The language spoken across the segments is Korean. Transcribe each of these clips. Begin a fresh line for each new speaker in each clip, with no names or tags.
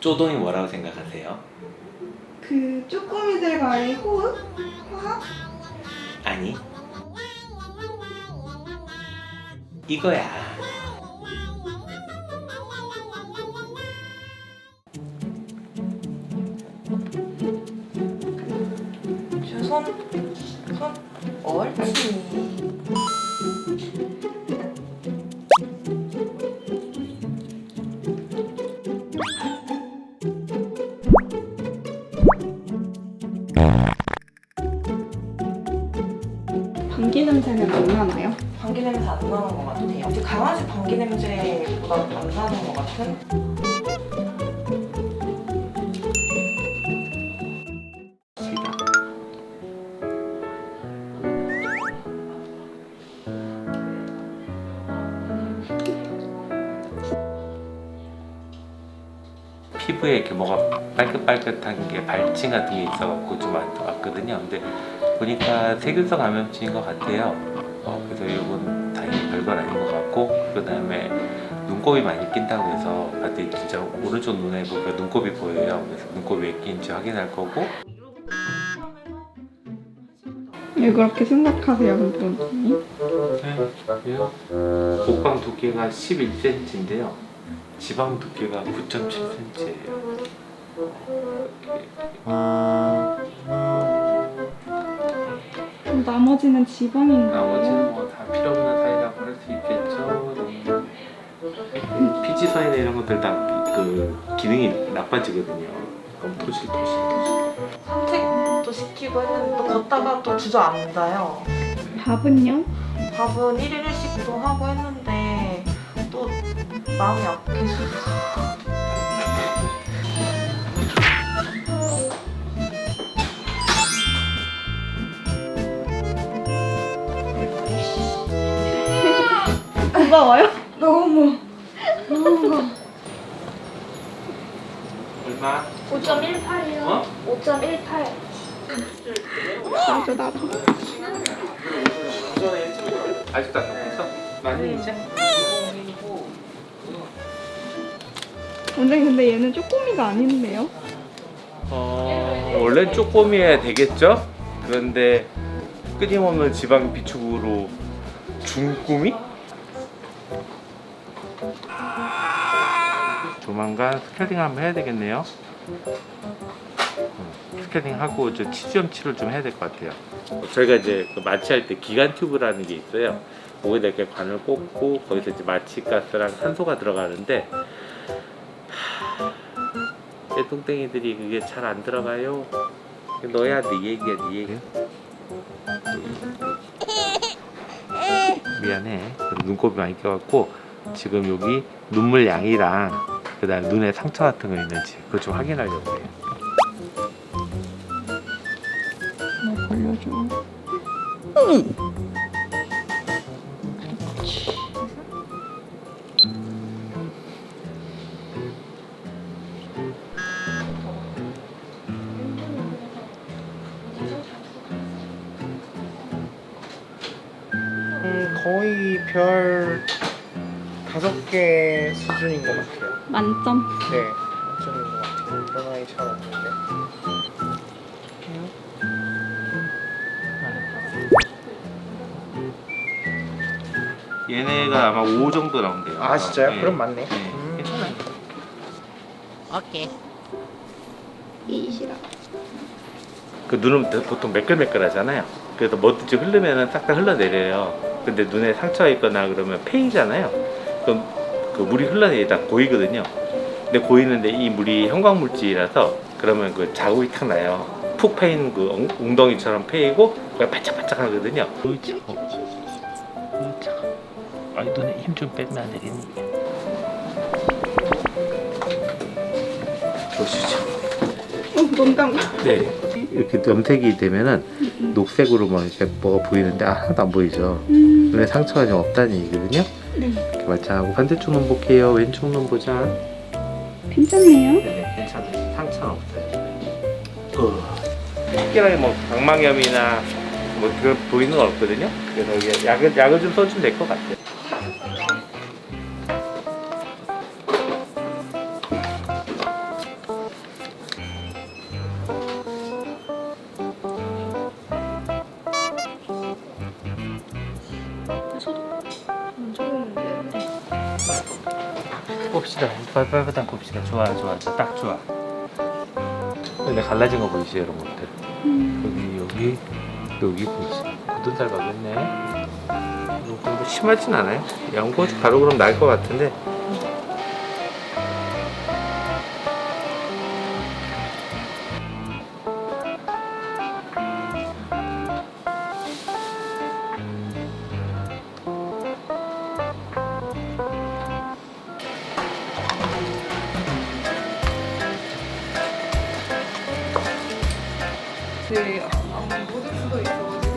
쪼동이 뭐라고 생각하세요?
그 쪼꼬미들과의 호흡? 화합?
아니, 이거야.
손 옳지.
방귀 냄새는 안 나나요?
방귀 냄새 안 나는 것 같아요. 근데 강아지 방귀 냄새보다 안 나는 것 같은?
피부에 이렇게 뭐가 빨긋빨긋한 게 발진 같은 게 있어갖고 좀 왔거든요. 근데 보니까 세균성 감염증인 것 같아요. 그래서 이건 다행히 별건 아닌 것 같고, 그 다음에 눈곱이 많이 낀다고 해서 봤더니 진짜 오른쪽 눈에 보니까 눈곱이 보여요. 그래서 눈곱이 왜 낀지 확인할 거고.
왜 그렇게 생각하세요, 선생님?
목방 두께가 11cm인데요. 지방 두께가 9.7cm예요.
나머지는 지방인가요?
나머지는 뭐 다 필요 없는 사이라고 할 수 있겠죠. 피지선이나 이런 것들 다 그 기능이 나빠지거든요. 너무 토실토실.
산책도 시키고 했는데 또 걷다가 또 주저앉아요.
밥은요?
밥은 1일 1식도 하고 했는데 또 마음이 약해서
무거워요? 너무 무거워.
얼마?
5.18이요.
어?
5.18.
나도.
아직도 안 먹었어? 많이 이제?
원장님 근데 얘는 쪼꼬미가 아닌데요?
원래 쪼꼬미여야 되겠죠? 그런데 끊임없는 지방 비축으로 중꾸미? 조만간 스케일링 한번 해야 되겠네요. 스케일링하고 저 치주염 치료를 좀 해야 될 것 같아요. 저희가 이제 그 마취할 때 기관 튜브라는 게 있어요. 목에다 이렇게 관을 꽂고 거기서 이제 마취가스랑 산소가 들어가는데 떼뚱땡이들이 그게 잘 안 들어가요. 너야 네 얘기야 네 얘기. 미안해. 눈곱이 많이 껴갖고 지금 여기 눈물 양이랑 그다음 눈에 상처 같은 거 있는지 그거 좀 확인하려고 해요.
뭐 걸려줘.
거의 별 5개 수준인 것 같아요.
만점.
네, 만점인 것 같아요. 그런 아이 잘 없는데.
얘네가 아마 5 정도 나온대요.
아 진짜요?
네.
그럼 맞네.
네. 괜찮아요.
오케이.
이시라.
그 눈은 보통 매끌매끌하잖아요. 그래서 뭐든지 흐르면은 싹다 흘러내려요. 근데 눈에 상처가 있거나 그러면 패이잖아요. 그럼 그 물이 흘러내리다 고이거든요. 근데 고이는데 이 물이 형광물질이라서 그러면 그 자국이 탁 나요. 푹 패인 그 웅덩이처럼 패이고 그게 바짝바짝하거든요. 으이차. 아니 눈에 힘 좀 빼면 안 되겠니? 보시죠.
눈 감고.
네. 이렇게 염색이 되면은 녹색으로 막 이렇게 뭐가 보이는데 하나도 안 보이죠. 눈에 상처가 좀 없다는 얘기거든요.
네.
이렇게 마찬가지고 반대쪽 눈 볼게요. 왼쪽 눈 보자.
괜찮네요.
네네, 괜찮아요. 상처는 없어요. 특별하게 뭐 각막염이나 뭐 그런 보이는 건 없거든요. 그래서 이게 약을 좀 써주면 될 것 같아요. 봅시다. 빨빨빨 봅시다. 좋아. 딱 좋아. 근데 갈라진 거 보이시죠, 이런 것들. 여기 보이시. 굳은 살 박였네. 이거 심하진 않아요. 양꼬치 바로 그럼 날 것 같은데.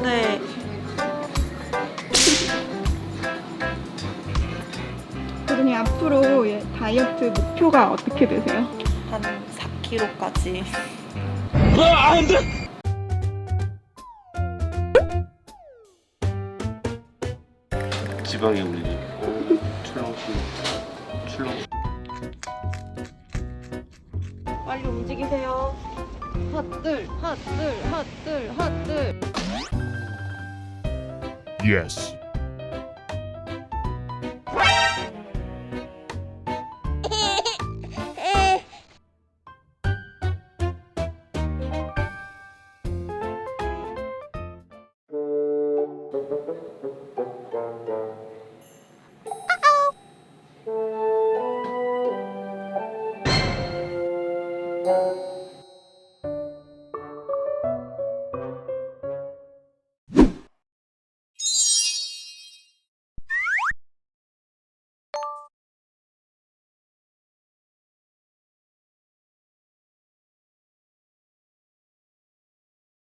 네.
그러니 앞으로 다이어트 목표가 어떻게 되세요?
한 4kg까지.
지방이 울리지. 출렁.
빨리 움직이세요.
핫들.
Yes.